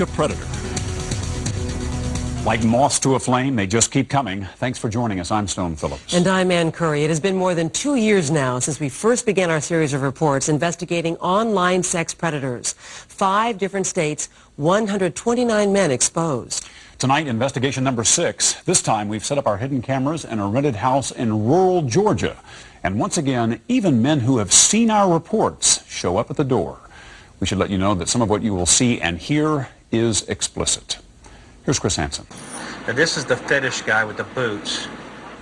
catch a predator. Like moths to a flame, they just keep coming. Thanks for joining us. I'm Stone Phillips. And I'm Ann Curry. It has been more than 2 years now since we first began our series of reports investigating online sex predators. 5 different states, 129 men exposed. Tonight, investigation number 6. This time, we've set up our hidden cameras in a rented house in rural Georgia. And once again, even men who have seen our reports show up at the door. We should let you know that some of what you will see and hear is explicit. Here's Chris Hansen. Now this is the fetish guy with the boots.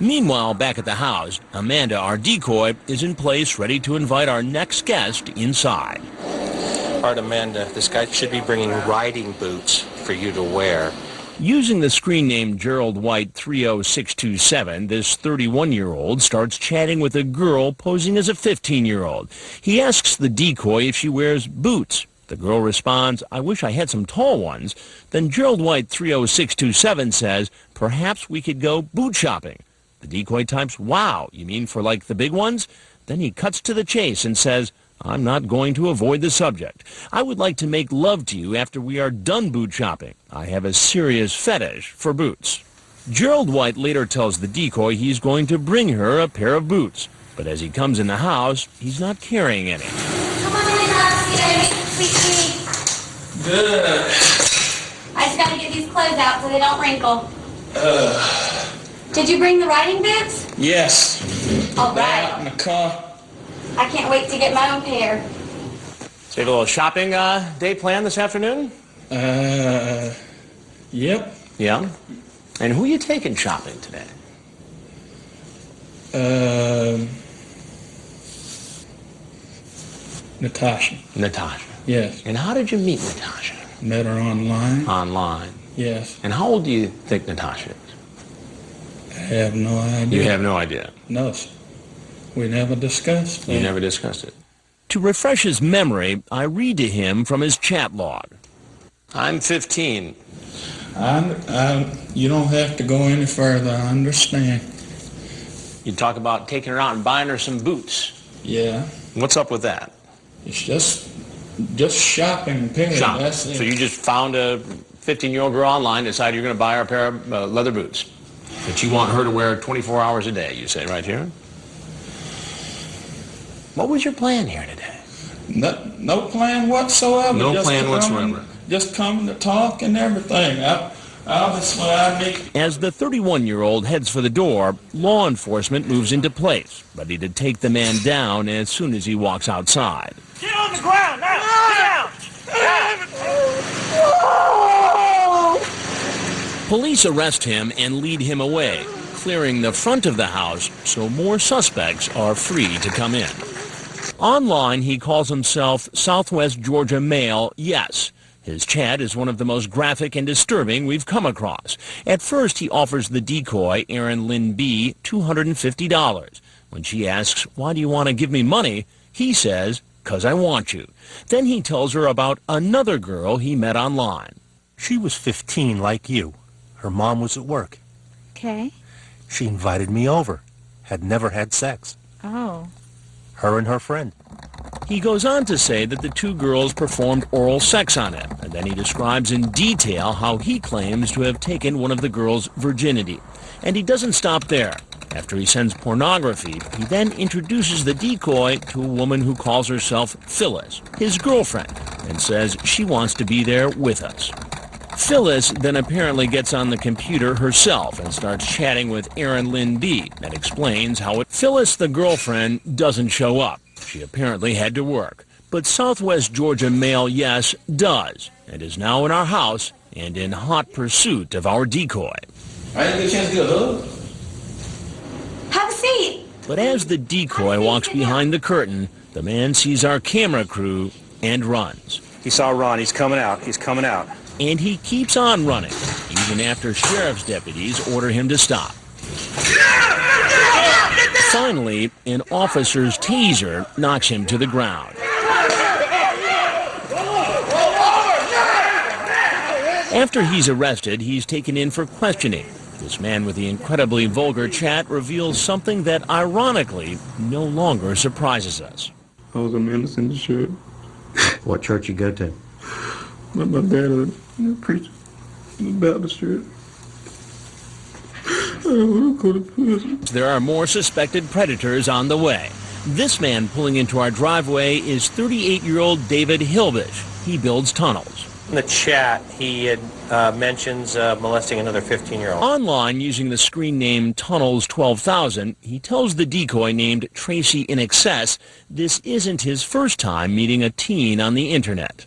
Meanwhile, back at the house, Amanda, our decoy, is in place ready to invite our next guest inside. All right, Amanda, this guy should be bringing riding boots for you to wear. Using the screen name Gerald White 30627, this 31-year-old starts chatting with a girl posing as a 15-year-old. He asks the decoy if she wears boots. The girl responds, "I wish I had some tall ones." Then Gerald White 30627 says, "Perhaps we could go boot shopping." The decoy types, "Wow, you mean for like the big ones?" Then he cuts to the chase and says, "I'm not going to avoid the subject. I would like to make love to you after we are done boot shopping. I have a serious fetish for boots." Gerald White later tells the decoy he's going to bring her a pair of boots. But as he comes in the house, he's not carrying any. Come on in, Oscar. Sweetie. Good. I just gotta get these clothes out so they don't wrinkle. Did you bring the riding boots? Yes. All They're out right. in the car. I can't wait to get my own pair. So you have a little shopping day planned this afternoon? Yep. Yeah. And who are you taking shopping today? Natasha. Natasha. Yes. And how did you meet Natasha? Met her online. Online. Yes. And how old do you think Natasha is? I have no idea. You have no idea. No, sir. We never discussed that. You never discussed it. To refresh his memory, I read to him from his chat log. I'm 15. You don't have to go any further. I understand. You talk about taking her out and buying her some boots. Yeah. What's up with that? It's just shopping, period. Shopping. That's it. So you just found a 15-year-old girl online, decided you're going to buy her a pair of leather boots. But you want her to wear 24 hours a day, you say, right here? What was your plan here today? No plan whatsoever. No plan whatsoever. Just coming to talk and everything. Obviously, I need... As the 31-year-old heads for the door, law enforcement moves into place, ready to take the man down as soon as he walks outside. Get on the ground now! Get down! Police arrest him and lead him away, clearing the front of the house so more suspects are free to come in. Online, he calls himself Southwest Georgia Male Yes. His chat is one of the most graphic and disturbing we've come across. At first, he offers the decoy, Erin Lynn B., $250. When she asks, "Why do you want to give me money?" he says, "'Cause I want you." Then he tells her about another girl he met online. She was 15 like you. Her mom was at work. Okay. She invited me over. Had never had sex. Oh. Her and her friend. He goes on to say that the 2 girls performed oral sex on him, and then he describes in detail how he claims to have taken one of the girls' virginity. And he doesn't stop there. After he sends pornography, he then introduces the decoy to a woman who calls herself Phyllis, his girlfriend, and says she wants to be there with us. Phyllis then apparently gets on the computer herself and starts chatting with Erin Lynn B. and explains how Phyllis, the girlfriend, doesn't show up. She apparently had to work. But Southwest Georgia Male Yes does, and is now in our house and in hot pursuit of our decoy. I didn't get a chance to get a hug. Have a seat. But as the decoy walks behind the curtain, the man sees our camera crew and runs. He saw Ron. He's coming out. He's coming out. And he keeps on running, even after sheriff's deputies order him to stop. Finally, an officer's taser knocks him to the ground. After he's arrested, he's taken in for questioning. This man with the incredibly vulgar chat reveals something that, ironically, no longer surprises us. I was a minister in the church. What church you go to? my dad was a preacher in the Baptist church. I don't want to go to prison. There are more suspected predators on the way. This man pulling into our driveway is 38-year-old David Hilbish. He builds tunnels. In the chat, he mentions molesting another 15-year-old. Online, using the screen name Tunnels 12,000, he tells the decoy named Tracy in Excess this isn't his first time meeting a teen on the internet.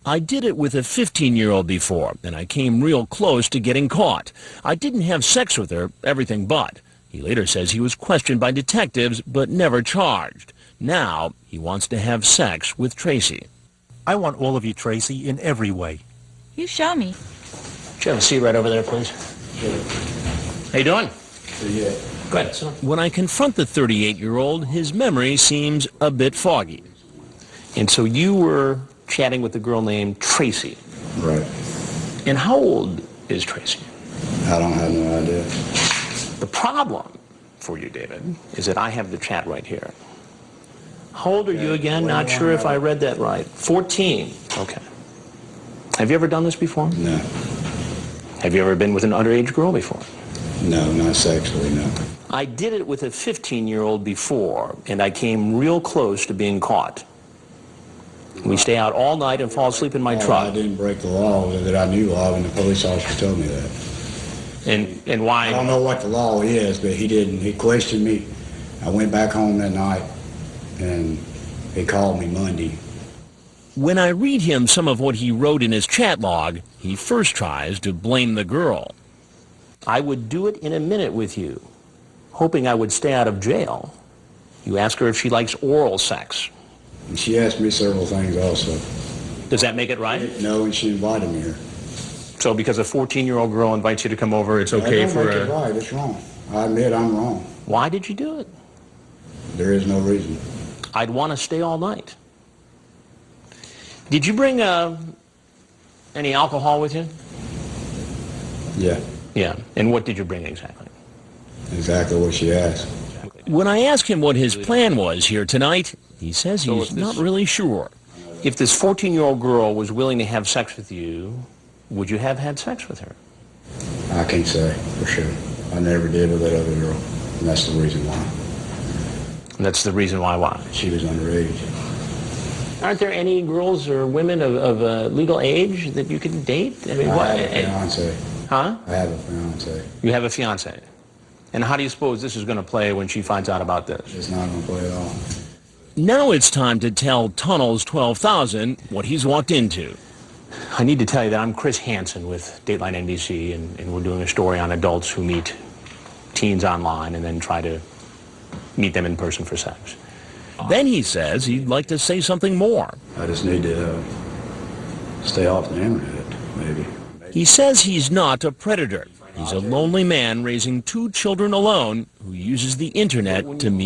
I did it with a 15-year-old before, and I came real close to getting caught. I didn't have sex with her, everything but. He later says he was questioned by detectives, but never charged. Now, he wants to have sex with Tracy. I want all of you, Tracy, in every way. You show me. Could you have a seat right over there, please? How you doing? Yeah. Go ahead, sit down. When I confront the 38-year-old, his memory seems a bit foggy. And so you were chatting with a girl named Tracy. Right. And how old is Tracy? I don't have no idea. The problem for you, David, is that I have the chat right here. How old are you again? Not sure if I read that right. 14. Okay. Have you ever done this before? No. Have you ever been with an underage girl before? No, not sexually, no. I did it with a 15-year-old before, and I came real close to being caught. We stay out all night and fall asleep in my I truck. didn't break the law that I knew of, and the police officer told me that. And why? I don't know what the law is, but he didn't. He questioned me. I went back home that night, and he called me Monday. When I read him some of what he wrote in his chat log, he first tries to blame the girl. I would do it in a minute with you, hoping I would stay out of jail. You ask her if she likes oral sex. And she asked me several things also. Does that make it right? No, and she invited me here. So because a 14-year-old girl invites you to come over, it's okay That don't make it right. It's wrong. I admit I'm wrong. Why did you do it? There is no reason. I'd want to stay all night. Did you bring any alcohol with you? Yeah, Yeah. And what did you bring exactly? exactly what she asked. When I ask him what his plan was here tonight, he says he's not really sure. If this 14-year-old girl was willing to have sex with you, would you have had sex with her? I can't say for sure. I never did with that other girl, and that's the reason why. And that's the reason why. She was underage. Aren't there any girls or women of legal age that you could date? I mean, I have a fiance. Huh? I have a fiance. You have a fiance. And how do you suppose this is going to play when she finds out about this? It's not going to play at all. Now it's time to tell Tunnels 12,000 what he's walked into. I need to tell you that I'm Chris Hansen with Dateline NBC, and we're doing a story on adults who meet teens online and then try to meet them in person for sex. Then he says he'd like to say something more. I just need to stay off the internet, maybe. He says he's not a predator. He's a lonely man raising 2 children alone who uses the internet to meet